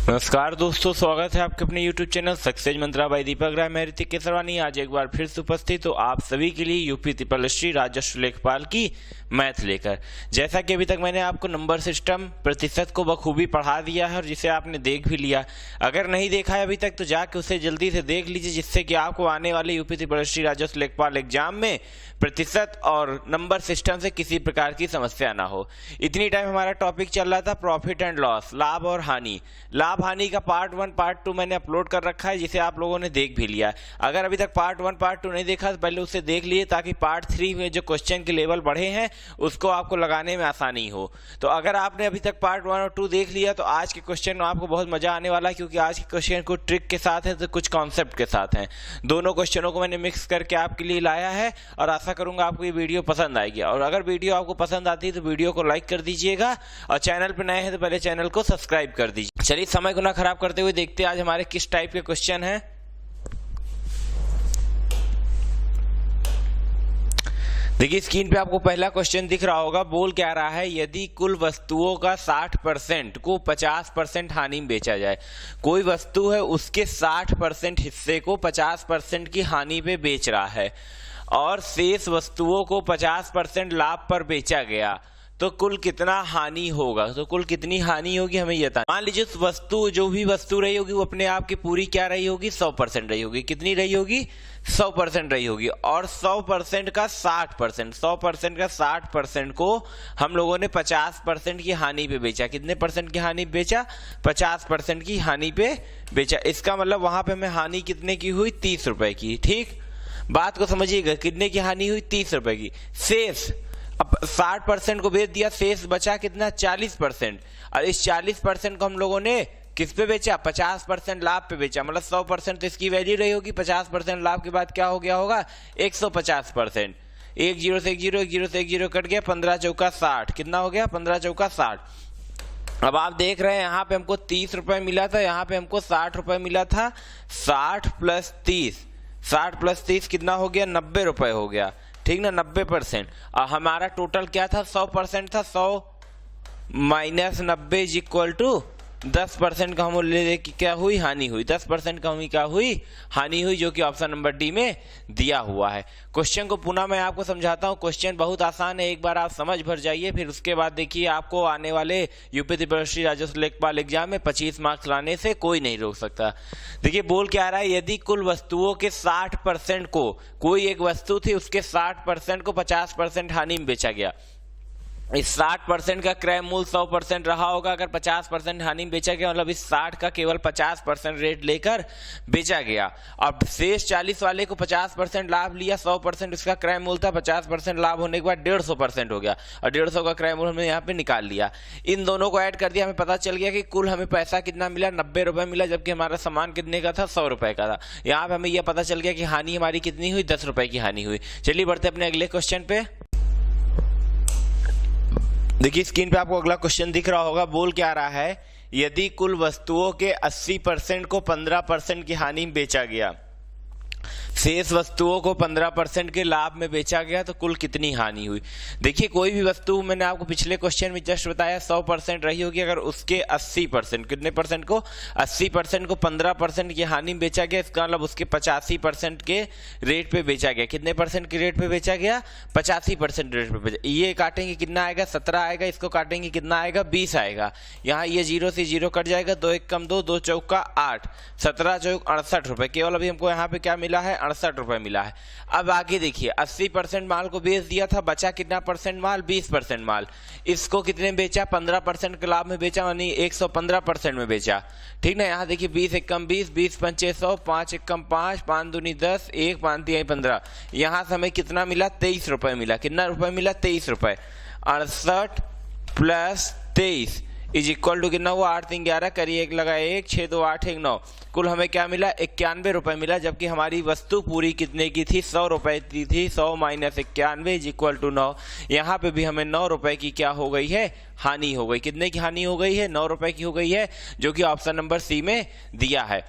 नमस्कार दोस्तों, स्वागत है आपके अपने YouTube चैनल सक्सेस मंत्रा बाय दीपक राय। मैं ऋतिक केसरवानी आज एक बार फिर से उपस्थित तो आप सभी के लिए यूपी ट्रिपल एससी राजस्व लेखपाल की मैथ लेकर। जैसा कि अभी तक मैंने आपको नंबर सिस्टम प्रतिशत को बखूबी पढ़ा दिया है और जिसे आपने देख भी लिया। अगर नहीं देखा है अभी तक तो जाके उसे जल्दी से देख लीजिए, जिससे कि आपको आने वाले यूपी ट्रिपल एससी राजस्व लेखपाल एग्जाम में प्रतिशत और नंबर सिस्टम से किसी प्रकार की समस्या ना हो। इतनी टाइम हमारा टॉपिक चल रहा था प्रॉफिट एंड लॉस, लाभ और हानि। लाभ हानि का पार्ट 1 पार्ट 2 मैंने अपलोड कर रखा है, जिसे आप लोगों ने देख भी लिया। अगर अभी तक पार्ट 1 पार्ट 2 नहीं देखा तो पहले उसे देख लिए, ताकि पार्ट 3 में जो क्वेश्चन के लेवल बढ़े हैं उसको आपको लगाने में आसानी हो। तो अगर आपने अभी तक पार्ट 1 और 2 देख लिया तो आज के क्वेश्चन में आपको बहुत मजा आने वाला है, क्योंकि आज के क्वेश्चन कुछ ट्रिक के साथ है तो कुछ कॉन्सेप्ट के साथ हैं। दोनों क्वेश्चनों को मैंने मिक्स करके आपके लिए लाया है और आशा करूंगा आपको ये वीडियो पसंद आएगी। और अगर वीडियो आपको पसंद आती है तो वीडियो को लाइक कर दीजिएगा और चैनल पर नए हैं तो पहले चैनल को सब्सक्राइब कर दीजिए। चलिए समय को ना खराब करते हुए देखते हैं आज हमारे किस टाइप के क्वेश्चन हैं। देखिए स्क्रीन पे आपको पहला क्वेश्चन दिख रहा होगा। बोल क्या रहा है, यदि कुल वस्तुओं का 60% को 50% हानि में बेचा जाए। कोई वस्तु है उसके 60% हिस्से को 50% की हानि पे बेच रहा है और शेष वस्तुओं को 50% लाभ पर बेचा गया, तो कुल कितना हानि होगा। तो कुल कितनी हानि होगी हमें ये बताना। मान लीजिए वस्तु जो भी वस्तु रही होगी वो अपने आप की पूरी क्या रही होगी, 100% रही होगी। कितनी रही होगी, 100% रही होगी। और 100% का 60%, 100% का 60% को हम लोगों ने 50% की हानि पे बेचा। कितने परसेंट की हानि पे बेचा, 50% की हानि पे बेचा। इसका मतलब वहां पे हमें हानि कितने की हुई, 30 रुपए की। ठीक, बात को समझिएगा, कितने की हानि हुई, 30 रुपए की। शेष अब 60% को बेच दिया, शेष बचा कितना, 40%। और इस 40% को हम लोगों ने किस पे बेचा, 50% लाभ पे बेचा। मतलब 100% तो इसकी वैल्यू रही होगी, 50% लाभ के बाद क्या हो गया होगा, 150%। 1 0 से 1 0, 1 0 से 1 0 कट गया, 15 चौका 60। कितना हो गया, 15 चौका 60। अब आप देख रहे हैं यहाँ पे हमको 30 रुपए मिला था, यहाँ पे हमको 60 रुपए मिला था। 60 प्लस 30, 60 प्लस 30 कितना हो गया, 90 रुपए हो गया। ठीक ना, 90%। और हमारा टोटल क्या था, 100% था। 100 माइनस 90 इज इक्वल टू 10% का हम ले कि क्या हुई, हानि हुई। 10% का हमें क्या हुई, हानि हुई, जो कि ऑप्शन नंबर डी में दिया हुआ है। क्वेश्चन को पुनः मैं आपको समझाता हूं। क्वेश्चन बहुत आसान है, एक बार आप समझ भर जाइए, फिर उसके बाद देखिए आपको आने वाले यूपी ट्रिपल एससी राजस्व लेखपाल एग्जाम में 25 मार्क्स लाने से कोई नहीं रोक सकता। देखिए बोल क्या रहा है, यदि कुल वस्तुओं के 60% को, कोई एक वस्तु थी उसके 60% को 50% हानि में बेचा गया। इस 60% का क्रय मूल्य 100% रहा होगा। अगर 50% हानि में बेचा गया, मतलब इस 60 का केवल 50% रेट लेकर बेचा गया। अब शेष 40 वाले को 50% लाभ लिया, 100% इसका क्रय मूल्य था, 50% लाभ होने के बाद 150% हो गया और 150 का क्रय मूल्य हमने यहाँ पे निकाल लिया। इन दोनों को ऐड कर दिया, हमें पता चल गया कि कुल हमें पैसा कितना मिला, 90 रुपए मिला, जबकि हमारा सामान कितने का था, 100 रुपए का था। यहाँ पे हमें यह पता चल गया कि हानि हमारी कितनी हुई, 10 रुपए की हानि हुई। चलिए बढ़ते अपने अगले क्वेश्चन पे। देखिए स्क्रीन पे आपको अगला क्वेश्चन दिख रहा होगा। बोल क्या रहा है, यदि कुल वस्तुओं के 80% को 15% की हानि में बेचा गया, शेष वस्तुओं को 15% के लाभ में बेचा गया, तो कुल कितनी हानि हुई। देखिए कोई भी वस्तु, मैंने आपको पिछले क्वेश्चन में जस्ट बताया 100% रही होगी, अगर उसके 80%, कितने परसेंट को, 80% को 15% की हानि में बेचा गया, इसका मतलब उसके 85% के रेट पे बेचा गया। कितने परसेंट के रेट पे बेचा गया, 85% रेट पे बेचा। ये काटेंगे कितना आएगा, 17 आएगा। इसको काटेंगे कितना आएगा, 20 आएगा। यहाँ ये 0 से 0 कट जाएगा, 2 1 कम 2, 2 चौका 8, 17 चौक 68 रुपए। केवल अभी हमको यहाँ पे क्या मिला है, 68 रुपए मिला है। अब आगे देखिए 80% माल को बेच दिया था, बचा कितना परसेंट माल, 20% माल। इसको कितने में बेचा, 15% के लाभ में बेचा, यानी 115% में बेचा। ठीक ना, यहाँ देखिए 20 1 कम 20, 20 5 100, 5 1 कम 5, 5 दूनी 10, 1 5 3 15। यहाँ से हमें कितना मिला, 23 रुपए मिला। कितना रुपए मिला, 23 रुपए। 68 प्लस 23 इज इक्वल टू कितना हुआ, 8 3 11, करिए 1 लगा 1, 6 2 8 1 9। कुल हमें क्या मिला, 91 रुपए मिला, जबकि हमारी वस्तु पूरी कितने की थी, 100 रुपए की थी। 100 माइनस 91 इज इक्वल टू 9। यहाँ पे भी हमें 9 रुपए की क्या हो गई है, हानि हो गई। कितने की हानि हो गई है, 9 रुपए की हो गई है, जो कि ऑप्शन नंबर सी में दिया है।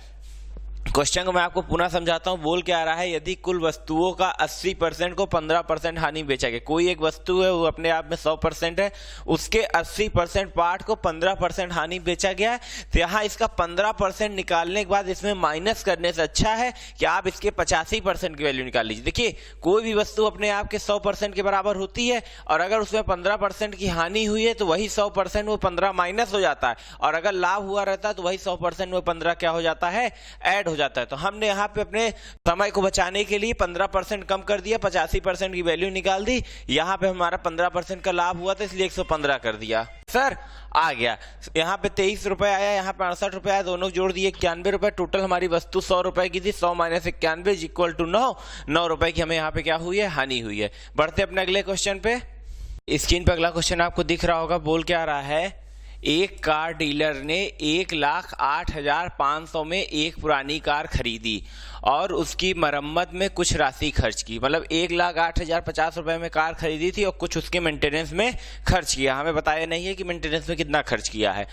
क्वेश्चन को मैं आपको पुनः समझाता हूं। बोल क्या आ रहा है, यदि कुल वस्तुओं का 80% को 15% हानि बेचा गया। कोई एक वस्तु है वो अपने आप में 100% है, उसके 80% पार्ट को 15% हानि बेचा गया है, तो यहाँ इसका 15% निकालने के बाद इसमें माइनस करने से अच्छा है कि आप इसके 85% की वैल्यू निकाल लीजिए। देखिए कोई भी वस्तु अपने आप के 100% के बराबर होती है, और अगर उसमें 15% की हानि हुई है तो वही 100% वो 15 माइनस हो जाता है, और अगर लाभ हुआ रहता है तो वही 100% वो 15 क्या हो जाता है, ऐड हो जाता है। तो हमने यहाँ पे अपने समय को बचाने के लिए 15% कम कर दिया, 85% की वैल्यू निकाल दी। यहाँ पे हमारा 15% का लाभ हुआ था इसलिए 115 कर दिया। सर आ गया, यहाँ पे 23 रुपए आया, यहाँ पे 68 रुपए आया, दोनों जोड़ दिए 91 रुपए। टोटल हमारी वस्तु 100 रुपए की थी, 100 माइनस 91 इक्वल टू 9 रुपए की हमें यहाँ पे क्या हुई है, हानि हुई है। बढ़ते अपने अगले क्वेश्चन पे। स्क्रीन पे अगला क्वेश्चन आपको दिख रहा होगा। बोल क्या रहा है, एक कार डीलर ने 1,08,500 में एक पुरानी कार खरीदी और उसकी मरम्मत में कुछ राशि खर्च की। मतलब 1,08,050 रुपए में कार खरीदी थी और कुछ उसके मेंटेनेंस में खर्च किया। हमें बताया नहीं है कि मेंटेनेंस में कितना खर्च किया है।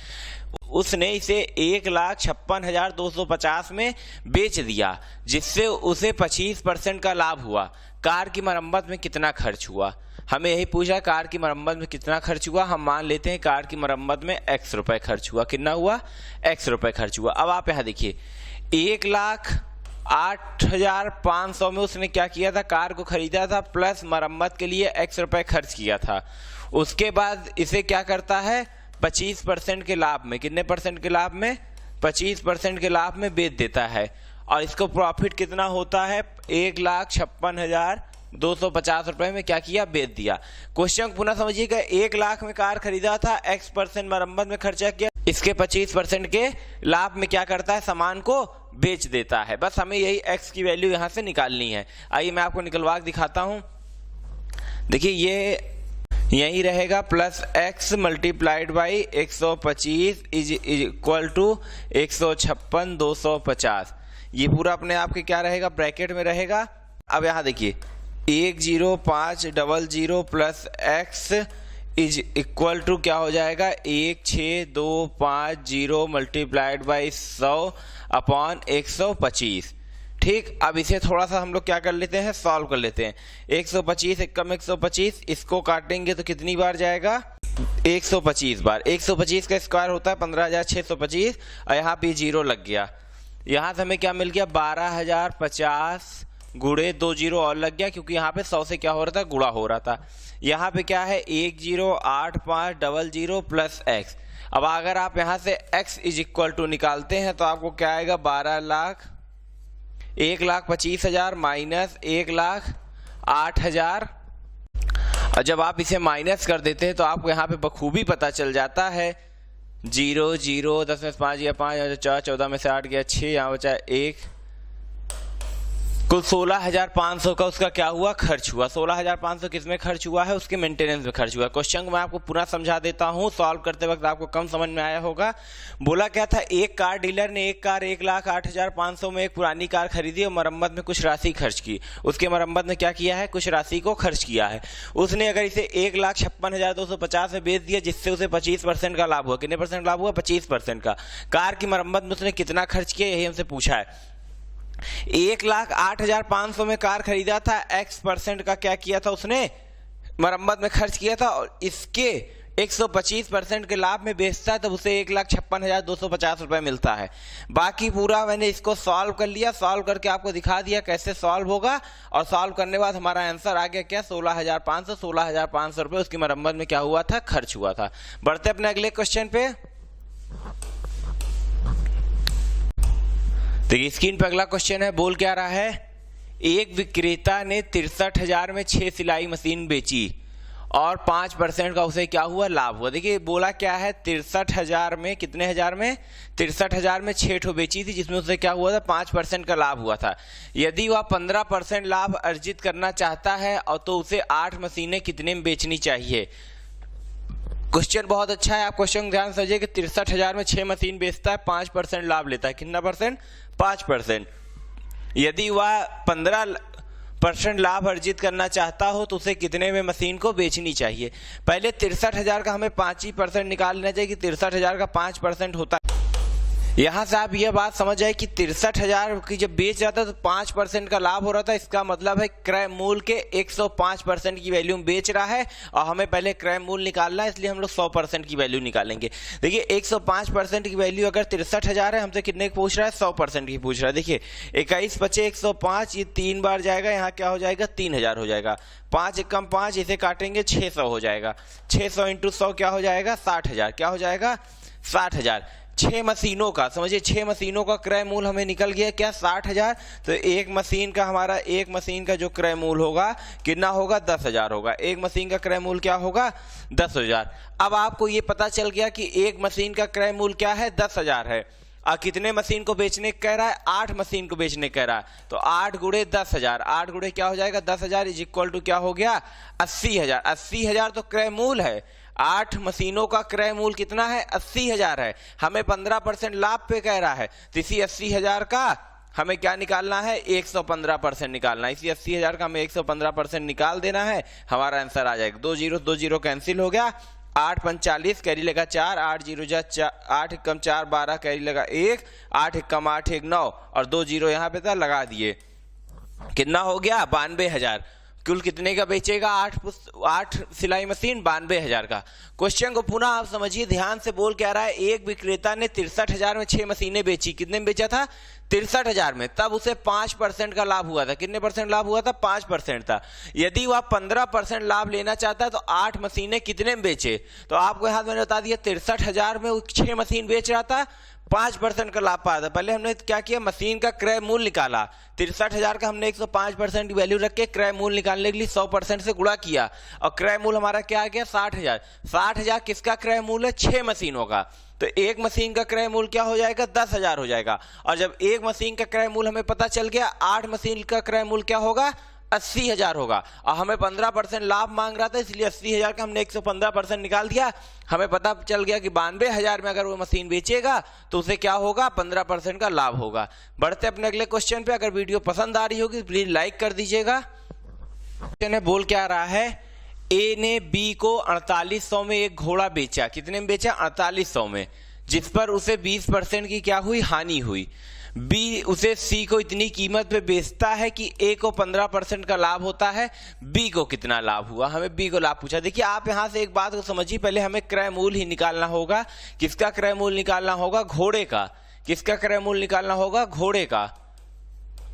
उसने इसे 1,56,250 में बेच दिया, जिससे उसे 25% का लाभ हुआ। कार की मरम्मत में कितना खर्च हुआ? हमें यही पूछा कार की मरम्मत में कितना खर्च हुआ। हम मान लेते हैं कार की मरम्मत में x रुपए खर्च हुआ। कितना हुआ? x रुपए खर्च हुआ। अब आप यहाँ देखिए 1,08,500 में उसने क्या किया था, कार को खरीदा था प्लस मरम्मत के लिए x रुपए खर्च किया था। उसके बाद इसे क्या करता है, 25% के लाभ में, कितने परसेंट के लाभ में, 25% के लाभ में बेच देता है, और इसको प्रॉफिट कितना होता है, 1,56,250 रुपए में क्या किया, बेच दिया। क्वेश्चन पुनः समझिएगा, 1 लाख में कार खरीदा था, x% मरम्मत में खर्चा किया, इसके 25% के लाभ में क्या करता है, सामान को बेच देता है। बस हमें यही x की वैल्यू यहां से निकालनी है। आइए मैं आपको निकलवा के दिखाता हूं। देखिए ये यही रहेगा, plus x multiplied by 125 is equal to 156,250। ये पूरा अपने आप के क्या रहेगा, ब्रैकेट में रहेगा। अब यहाँ देखिए 10500 plus x is equal to क्या हो जाएगा, 16250 मल्टीप्लाइड बाई 100 अपॉन 125। ठीक, अब इसे थोड़ा सा हम लोग क्या कर लेते हैं, सॉल्व कर लेते हैं। 125 एकम 125, इसको काटेंगे तो कितनी बार जाएगा, 125 बार। 125 का स्क्वायर होता है 15,625, और यहाँ पे 0 लग गया। यहाँ से हमें क्या मिल गया, 12,050 गुणे 2 0 और लग गया, क्योंकि यहाँ पे 100 से क्या हो रहा था, गुणा हो रहा था। यहाँ पे क्या है, 1,08,500 प्लस x। अब अगर आप यहाँ से x इज इक्वल टू निकालते हैं तो आपको क्या आएगा, 1,25,000 माइनस 1,08,000। और जब आप इसे माइनस कर देते हैं तो आपको यहाँ पे बखूबी पता चल जाता है, 0 0 10 में 5 गया 5, 4 14 में से 8 गया 6, यहाँ बचा 1। कुल 16,500 का उसका क्या हुआ, खर्च हुआ। 16,500 किस में खर्च हुआ है, उसके मेंटेनेंस में खर्च हुआ। क्वेश्चन को मैं आपको पूरा समझा देता हूं, सॉल्व करते वक्त आपको कम समझ में आया होगा। बोला क्या था, एक कार डीलर ने एक कार 1,08,500 में एक पुरानी कार खरीदी और मरम्मत में कुछ राशि खर्च की। उसके मरम्मत में क्या किया है, कुछ राशि को खर्च किया है। उसने अगर इसे 1,56,250 में बेच दिया, जिससे उसे 25% का लाभ हुआ। कितने परसेंट लाभ हुआ, 25% का। कार की मरम्मत में उसने कितना खर्च किया, यही हमसे पूछा है। 1,08,500 में कार खरीदा था, x% का क्या किया था, उसने मरम्मत में खर्च किया था, और इसके 125% के लाभ में बेचता है, तब उसे 1,56,250 रुपए मिलता है। बाकी पूरा मैंने इसको सॉल्व कर लिया, सॉल्व करके आपको दिखा दिया कैसे सॉल्व होगा, और सॉल्व करने के बाद हमारा आंसर आ गया क्या, 16,500 रुपए उसकी मरम्मत में क्या हुआ था, खर्च हुआ था। बढ़ते अपने अगले क्वेश्चन पे। देखिए स्क्रीन पर अगला क्वेश्चन है। बोल क्या रहा है, एक विक्रेता ने 63,000 में 6 सिलाई मशीन बेची और 5% का उसे क्या हुआ, लाभ हुआ। देखिए बोला क्या है, 63,000 में, कितने हजार में, 63,000 में 6 ठो बेची थी, जिसमें उसे क्या हुआ था, 5% का लाभ हुआ था। यदि वह 15% लाभ अर्जित करना चाहता है और तो उसे 8 मशीनें कितने में बेचनी चाहिए। क्वेश्चन बहुत अच्छा है, आप क्वेश्चन ध्यान समझिए कि 63,000 में 6 मशीन बेचता है, 5% लाभ लेता है। कितना परसेंट, 5%। यदि वह 15% लाभ अर्जित करना चाहता हो तो उसे कितने में मशीन को बेचनी चाहिए। पहले 63,000 का हमें 5% निकाल लेना चाहिए कि 63,000 का 5% होता है। यहां से आप यह बात समझ जाए कि 63,000 की जब बेच रहा था तो 5% का लाभ हो रहा था। इसका मतलब है क्रय मूल्य के 105% की वैल्यू में बेच रहा है और हमें पहले क्रय मूल्य निकालना है, इसलिए हम लोग 100% की वैल्यू निकालेंगे। देखिए 105% की वैल्यू अगर 63,000 है, हमसे कितने की पूछ रहा है, 100% की पूछ रहा है। देखिए 21 बचे 105, ये 3 बार जाएगा, यहाँ क्या हो जाएगा, 3,000 हो जाएगा। 5 एकम 5, इसे काटेंगे 600 हो जाएगा। 600 इंटू 100 क्या हो जाएगा, 60,000। क्या हो जाएगा, 60,000। 6 मशीनों का समझिए, 6 मशीनों का क्रय मूल्य हमें निकल गया क्या, 60,000। तो एक मशीन का हमारा, एक मशीन का जो क्रय मूल्य होगा कितना होगा, 10,000 होगा। एक मशीन का क्रय मूल्य क्या होगा, 10,000। अब आपको ये पता चल गया कि एक मशीन का क्रय मूल्य क्या है, 10,000 है। और कितने मशीन को बेचने कह रहा है, 8 मशीन को बेचने कह रहा है। तो 8 गुणे 10,000, 8 गुणे क्या हो जाएगा, 10,000 इज इक्वल टू क्या हो गया, 80,000। 80,000 तो क्रय मूल्य है। 8 मशीनों का क्रय मूल्य कितना है, 80,000 है। हमें 15% लाभ पे कह रहा है, तो इसी 80,000 का हमें क्या निकालना है, 115% निकालना है। इसी 80,000 का हमें 115% निकाल देना है, हमारा आंसर आ जाएगा। 2 जीरो कैंसिल हो गया। 8 पंच 40, कैरी लगा 4, 8 जीरो जा 8 एकम 4 12, कैरी लगा 1, 8 एकम 8 1 9 और 2 जीरो यहाँ पे था, लगा दिए। कितना हो गया, 92,000। कुल कितने का बेचेगा, 8 सिलाई मशीन, 92,000 का। क्वेश्चन को पुनः आप समझिए ध्यान से, बोल क्या रहा है, एक विक्रेता ने 63,000 में 6 मशीनें बेची। कितने में बेचा था, 63,000 में। तब उसे 5% का लाभ हुआ था। कितने परसेंट लाभ हुआ था, 5% था। यदि वह 15% लाभ लेना चाहता है तो 8 मशीनें कितने में बेचे। तो आपको यहां मैंने बता दिया, 63,000 में 6 मशीन बेच रहा था, 5% का लाभ पाया था। पहले हमने क्या किया, मशीन का क्रय मूल्य निकाला। 63,000 का हमने 105% की वैल्यू रख के क्रय मूल्य निकालने के लिए 100% से गुणा किया और क्रय मूल्य हमारा क्या आ गया, 60,000। 60,000 किसका क्रय मूल्य है, 6 मशीनों का। तो एक मशीन का क्रय मूल्य क्या हो जाएगा, 10,000 हो जाएगा। और जब एक मशीन का क्रय मूल्य हमें पता चल गया, 8 मशीन का क्रय मूल्य क्या होगा, 80,000 होगा। और हमें 15% लाभ मांग रहा था, इसलिए 80,000 का हमने 115% निकाल दिया। हमें पता चल गया कि 92,000 में अगर वो मशीन बेचेगा तो उसे क्या होगा, 15% का लाभ होगा। बढ़ते अपने अगले क्वेश्चन पे। अगर वीडियो पसंद आ रही होगी प्लीज लाइक कर दीजिएगा। क्वेश्चन बोल क्या रहा है, ए ने बी को 4800 में एक घोड़ा बेचा। कितने में बेचा, 4800 में, जिस पर उसे 20% की क्या हुई, हानि हुई। बी उसे सी को इतनी कीमत पे बेचता है कि ए को 15% का लाभ होता है। बी को कितना लाभ हुआ, हमें बी को लाभ पूछा। देखिए आप यहां से एक बात को समझिए, पहले हमें क्रय मूल्य ही निकालना होगा। किसका क्रय मूल्य निकालना होगा, घोड़े का। किसका क्रय मूल्य निकालना होगा, घोड़े का।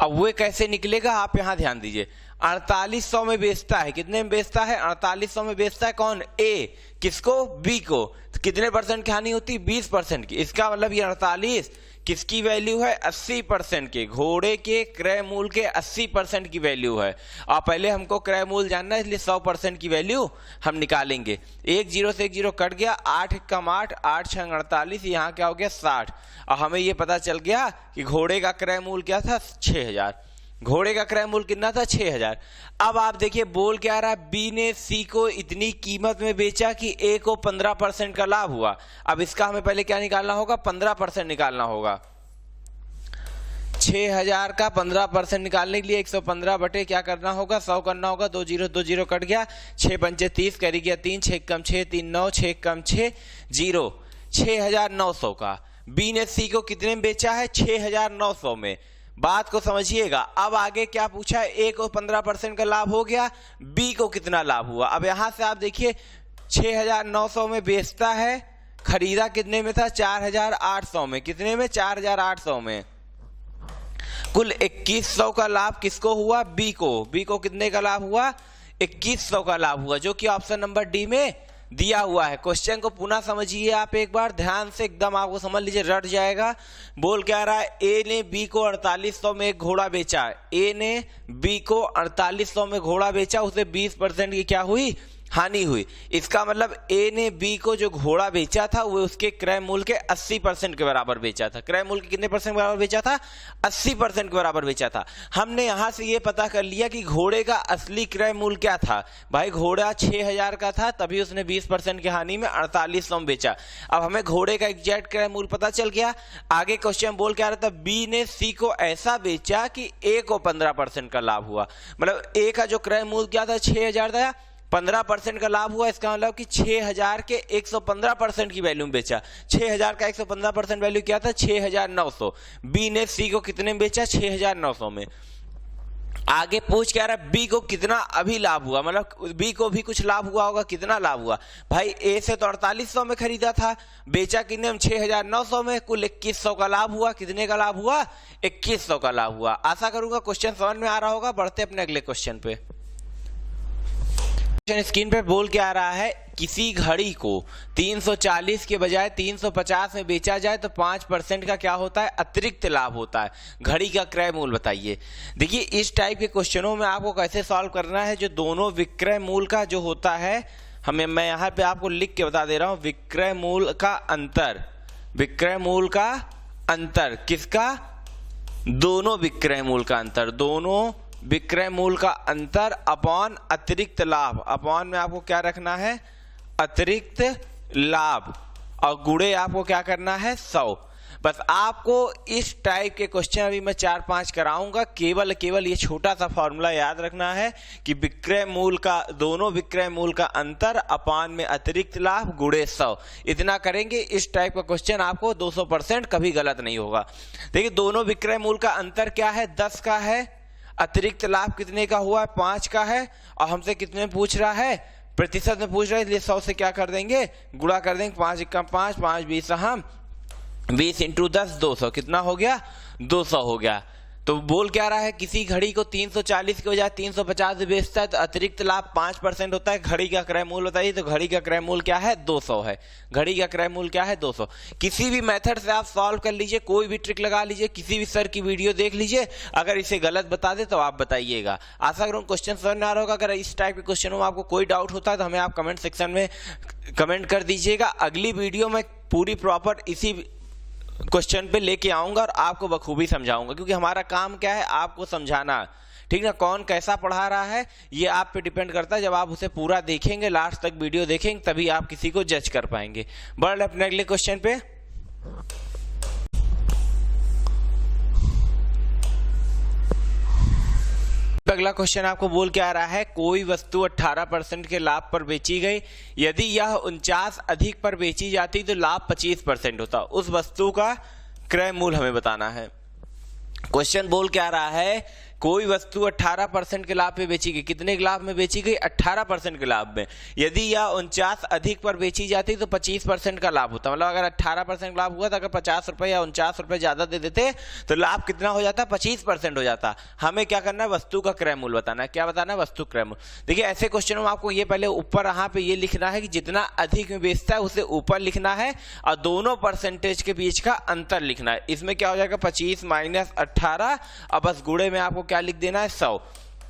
अब वो कैसे निकलेगा, आप यहां ध्यान दीजिए। 4800 में बेचता है, कितने में बेचता है, 4800 में बेचता है कौन, ए। किसको, बी को। तो कितने परसेंट की हानि होती, 20% की। इसका मतलब ये 48 किसकी वैल्यू है, 80% के, घोड़े के क्रय मूल्य के 80% की वैल्यू है। और पहले हमको क्रय मूल्य जानना है, इसलिए 100% की वैल्यू हम निकालेंगे। 1 जीरो से 1 जीरो कट गया, 8 एकम 8, 8 छंग 48, यहाँ क्या हो गया, 60। और हमें ये पता चल गया कि घोड़े का क्रय मूल्य क्या था, 6,000। घोड़े का क्रय मूल्य कितना था, 6,000। अब आप देखिए बोल क्या रहा है, बी ने सी को इतनी कीमत में बेचा कि ए को 15% का लाभ हुआ। अब इसका हमें पहले क्या निकालना होगा, 15% निकालना होगा। 6,000 का 15% निकालने के लिए 115 बटे क्या करना होगा, 100 करना होगा। 2 जीरो कट गया, 6 पंचे 30, कैरी गया 3, 6 कम 6 3 9, 6 कम 6 0, 6,900 का। बी ने सी को कितने में बेचा है, 6,900 में। बात को समझिएगा। अब आगे क्या पूछा है, ए को 15% का लाभ हो गया, बी को कितना लाभ हुआ। अब यहां से आप देखिए 6,900 में बेचता है, खरीदा कितने में था, 4,800 में। कितने में, 4,800 में। कुल 2,100 का लाभ किसको हुआ, बी को। बी को कितने का लाभ हुआ, 2,100 का लाभ हुआ, जो कि ऑप्शन नंबर डी में दिया हुआ है। क्वेश्चन को पुनः समझिए आप एक बार ध्यान से, एकदम आपको समझ लीजिए, रट जाएगा। बोल क्या रहा है, ए ने बी को 4800 में एक घोड़ा बेचा। ए ने बी को 4800 में घोड़ा बेचा, उसे 20% की क्या हुई, हानि हुई। इसका मतलब ए ने बी को जो घोड़ा बेचा था वो उसके क्रय मूल्य के 80% के बराबर बेचा था। क्रय मूल्य के कितने परसेंट के बराबर बेचा था, 80% के बराबर बेचा था। हमने यहां से ये पता कर लिया कि घोड़े का असली क्रय मूल्य क्या था। भाई घोड़ा 6,000 का था, तभी उसने 20% की हानि में 4800 में बेचा। अब हमें घोड़े का एग्जैक्ट क्रय मूल्य पता चल गया। आगे क्वेश्चन बोल क्या रहा था, बी ने सी को ऐसा बेचा कि ए को 15% का लाभ हुआ। मतलब ए का जो क्रय मूल्य क्या था, 6,000 था, 15% का लाभ हुआ, इसका मतलब कि 6000 के 115% की वैल्यू में बेचा। 6000 का 115% वैल्यू क्या था? 6900। बी ने सी को कितने में बेचा? 6900 में। आगे पूछ क्या रहा, बी को कितना अभी लाभ हुआ, मतलब बी को भी कुछ लाभ हुआ होगा, कितना लाभ हुआ भाई? ए से तो 4800 में खरीदा था, बेचा कितने में? 6900 में। कुल 2100 का लाभ हुआ। कितने का लाभ हुआ? 2100 का लाभ हुआ। आशा करूंगा क्वेश्चन समझ में आ रहा होगा। बढ़ते अपने अगले क्वेश्चन पे। स्क्रीन पे बोल के आ रहा है, किसी घड़ी को 340 के बजाय 350 में बेचा जाए तो 5% का क्या होता है? अतिरिक्त लाभ होता है। घड़ी का क्रय मूल्य बताइए। देखिए इस टाइप के क्वेश्चनों में आपको कैसे सॉल्व करना है, जो दोनों विक्रय मूल्य का जो होता है, मैं यहाँ पे आपको लिख के बता दे रहा हूं, विक्रय मूल्य का अंतर, विक्रय मूल्य का अंतर किसका? दोनों विक्रय मूल्य का अंतर, दोनों विक्रय मूल्य का अंतर अपॉन अतिरिक्त लाभ। अपॉन में आपको क्या रखना है? अतिरिक्त लाभ, और गुणे आपको क्या करना है? 100। बस आपको इस टाइप के क्वेश्चन अभी मैं 4-5 कराऊंगा। केवल ये छोटा सा फॉर्मूला याद रखना है कि विक्रय मूल्य का, दोनों विक्रय मूल्य का अंतर अपॉन में अतिरिक्त लाभ गुणे 100। इतना करेंगे, इस टाइप का क्वेश्चन आपको 200% कभी गलत नहीं होगा। देखिए दोनों विक्रय मूल्य का अंतर क्या है? 10 का है। अतिरिक्त लाभ कितने का हुआ? 5 का है। और हमसे कितने में पूछ रहा है? प्रतिशत में पूछ रहा है, इसलिए 100 से क्या कर देंगे? गुणा कर देंगे। 5 × 5, 5 20 हम 20 × 10 200। कितना हो गया? 200 हो गया। तो बोल क्या रहा है, किसी घड़ी को 340 के बजाय 350 बेचता है तो अतिरिक्त लाभ 5% होता है। घड़ी का क्रय मूल्य बताइए। तो घड़ी का क्रय मूल्य क्या है? 200 है। घड़ी का क्रय मूल्य क्या है? 200। किसी भी मेथड से आप सॉल्व कर लीजिए, कोई भी ट्रिक लगा लीजिए, किसी भी सर की वीडियो देख लीजिए। अगर इसे गलत बता दे तो आप बताइएगा। आशा करूँ क्वेश्चन समझ में आ रहा होगा। अगर इस टाइप के क्वेश्चनों में आपको कोई डाउट होता है तो हमें आप कमेंट सेक्शन में कमेंट कर दीजिएगा। अगली वीडियो में पूरी प्रॉपर इसी क्वेश्चन पे लेके आऊंगा और आपको बखूबी समझाऊंगा, क्योंकि हमारा काम क्या है? आपको समझाना। ठीक ना? कौन कैसा पढ़ा रहा है ये आप पे डिपेंड करता है। जब आप उसे पूरा देखेंगे, लास्ट तक वीडियो देखेंगे, तभी आप किसी को जज कर पाएंगे। बढ़ अपने अगले क्वेश्चन पे। अगला क्वेश्चन आपको बोल के आ रहा है, कोई वस्तु 18% के लाभ पर बेची गई, यदि यह 49 अधिक पर बेची जाती तो लाभ 25% होता। उस वस्तु का क्रय मूल्य हमें बताना है। क्वेश्चन बोल के आ रहा है, कोई वस्तु 18% के लाभ पे बेची गई। कितने के लाभ में बेची गई? 18% के लाभ में। यदि यह 49 अधिक पर बेची जाती तो 25% का लाभ होता। मतलब अगर 18% लाभ हुआ तो अगर 50 रुपए या 49 रुपए ज्यादा दे देते तो लाभ कितना हो जाता? 25% हो जाता। हमें क्या करना है? वस्तु का क्रय मूल्य बताना है। क्या बताना है? वस्तु क्रय मूल्य। देखिए ऐसे क्वेश्चनों में आपको ये पहले ऊपर यहाँ पे ये लिखना है कि जितना अधिक में बेचता है उसे /ऊपर लिखना है, और दोनों परसेंटेज के बीच का अंतर लिखना है। इसमें क्या हो जाएगा? 25 - 18, और बस गुणे में आपको क्या लिख देना है? 100।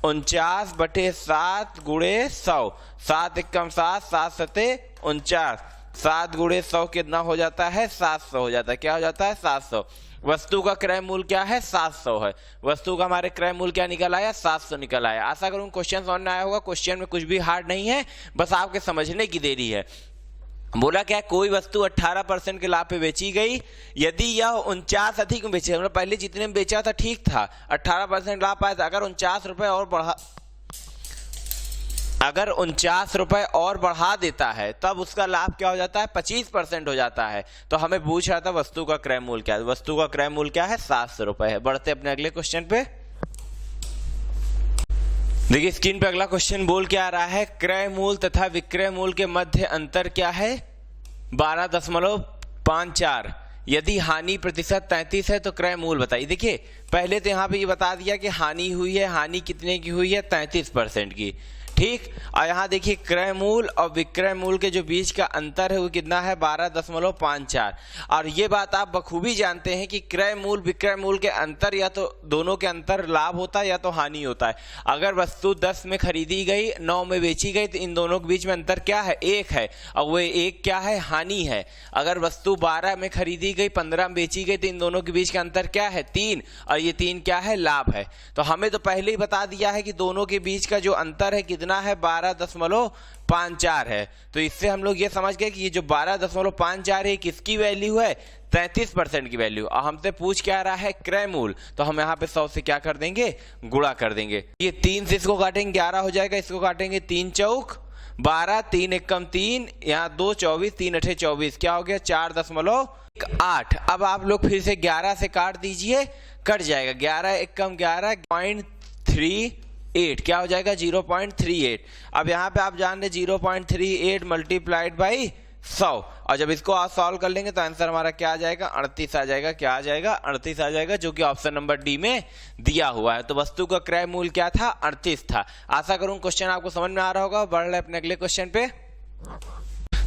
49/7 गुणे 100। 7 × 7, 7 × 7 49। 7 गुणे 100 कितना हो जाता है? 700 हो जाता है। क्या हो जाता है? 700। वस्तु का क्रय मूल्य क्या है? 700 है। वस्तु का हमारे क्रय मूल्य क्या निकल आया? 700 निकल आया। आशा करूं क्वेश्चन समझ में आया होगा। क्वेश्चन में कुछ भी हार्ड नहीं है, बस आपके समझने की देरी है। बोला क्या? कोई वस्तु 18% के लाभ पे बेची गई, यदि यह 49 अधिक में बेची, मतलब पहले जितने में बेचा था ठीक था, 18% लाभ पाया था। अगर 49 रुपए और बढ़ा देता है तब उसका लाभ क्या हो जाता है? 25% हो जाता है। तो हमें पूछ रहा था वस्तु का क्रय मूल्य क्या है। वस्तु का क्रय मूल्य क्या है? 700 रुपए है। बढ़ते अपने अगले क्वेश्चन पे। देखिए स्क्रीन पे अगला क्वेश्चन बोल के आ रहा है, क्रय मूल्य तथा विक्रय मूल्य के मध्य अंतर क्या है? 12.54। यदि हानि प्रतिशत 33 है तो क्रय मूल्य बताइए। देखिए पहले तो यहाँ पे ये बता दिया कि हानि हुई है। हानि कितने की हुई है? 33% की। ठीक। और यहाँ देखिए क्रय मूल्य और विक्रय मूल्य के जो बीच का अंतर है वो कितना है? 12.54। और ये बात आप बखूबी जानते हैं कि क्रय मूल्य विक्रय मूल्य के अंतर या तो दोनों के अंतर लाभ होता है या तो हानि होता है। अगर वस्तु 10 में खरीदी गई, 9 में बेची गई, तो इन दोनों के बीच में अंतर क्या है? 1 है, और वो 1 क्या है? हानि है। अगर वस्तु 12 में खरीदी गई, 15 में बेची गई, तो इन दोनों के बीच का अंतर क्या है? 3, और ये 3 क्या है? लाभ है। तो हमें तो पहले ही बता दिया है कि दोनों के बीच का जो अंतर है कितना है? 12.54 है। तो इससे हम लोग ये समझ गए कि ये जो 12.54 है किसकी वैल्यू है? 33% की वैल्यू। और हमसे पूछ क्या रहा है? क्रय मूल्य। तो हम यहाँ पे 100 से क्या कर देंगे? गुणा कर देंगे। ये 3 से इसको काटेंगे 11 हो जाएगा, इसको काटेंगे 3 × 4 12 3 एकम 3, यहाँ 2 24, 3 8 24, क्या हो गया 4.8। अब आप लोग फिर से 11 से काट दीजिए, कट जाएगा 11 एकम 11 0.38, क्या हो जाएगा 0.38। अब यहाँ पे आप जान रहे 0.38 मल्टीप्लाइड बाई 100, और जब इसको आप सॉल्व कर लेंगे तो आंसर हमारा क्या आ जाएगा 38 आ जाएगा। क्या आ जाएगा 38 आ जाएगा, जो कि ऑप्शन नंबर डी में दिया हुआ है। तो वस्तु का क्रय मूल्य क्या था 38 था। आशा करूं क्वेश्चन आपको समझ में आ रहा होगा। बढ़ रहे अपने अगले क्वेश्चन पे।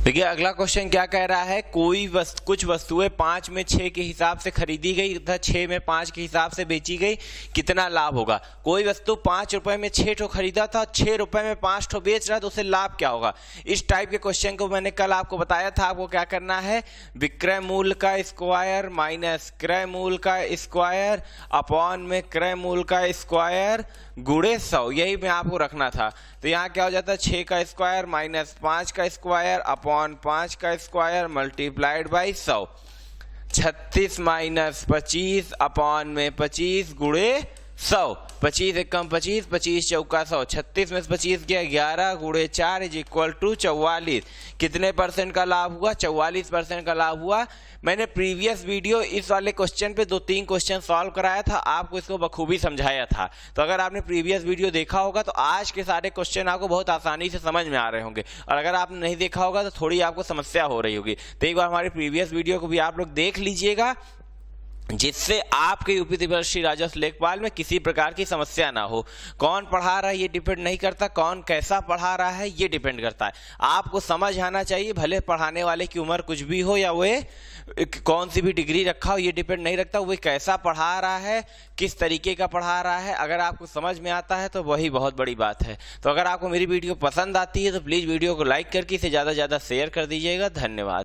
देखिए अगला क्वेश्चन क्या कह रहा है, कुछ वस्तुएं 5 में 6 के हिसाब से खरीदी गई तथा 6 में 5 के हिसाब से बेची गई, कितना लाभ होगा। कोई वस्तु 5 रुपए में 6 ठो खरीदा था, 6 रुपए में 5 ठो बेच रहा है, तो उसे लाभ क्या होगा। इस टाइप के क्वेश्चन को मैंने कल आपको बताया था। आपको क्या करना है, विक्रय मूल्य का स्क्वायर माइनस क्रय मूल्य का स्क्वायर अपॉन में क्रय मूल्य का स्क्वायर गुणे 100, यही में आपको रखना था। तो यहाँ क्या हो जाता है 6 का स्क्वायर माइनस 5 का स्क्वायर अपॉन 5 का square multiplied by 100, 36 minus 25 upon में 25 गुणे 100, 25 एकम 25, 25 चौका 100, 36 में 25 गया 11 गुणे 4 इज इक्वल टू 44। कितने परसेंट का लाभ हुआ 44% का लाभ हुआ। मैंने प्रीवियस वीडियो इस वाले क्वेश्चन पे 2-3 क्वेश्चन सॉल्व कराया था, आपको इसको बखूबी समझाया था। तो अगर आपने प्रीवियस वीडियो देखा होगा तो आज के सारे क्वेश्चन आपको बहुत आसानी से समझ में आ रहे होंगे, और अगर आपने नहीं देखा होगा तो थोड़ी आपको समस्या हो रही होगी। तो एक बार हमारी प्रीवियस वीडियो को भी आप लोग देख लीजिएगा, जिससे आपके यूपी त्रिवर्षीय राजस्व लेखपाल में किसी प्रकार की समस्या ना हो। कौन पढ़ा रहा है ये डिपेंड नहीं करता, कौन कैसा पढ़ा रहा है ये डिपेंड करता है। आपको समझ आना चाहिए, भले पढ़ाने वाले की उम्र कुछ भी हो या वे कौन सी भी डिग्री रखा हो, ये डिपेंड नहीं रखता वे कैसा पढ़ा रहा है, किस तरीके का पढ़ा रहा है। अगर आपको समझ में आता है तो वही बहुत बड़ी बात है। तो अगर आपको मेरी वीडियो पसंद आती है तो प्लीज़ वीडियो को लाइक करके इसे ज़्यादा से ज़्यादा शेयर कर दीजिएगा। धन्यवाद।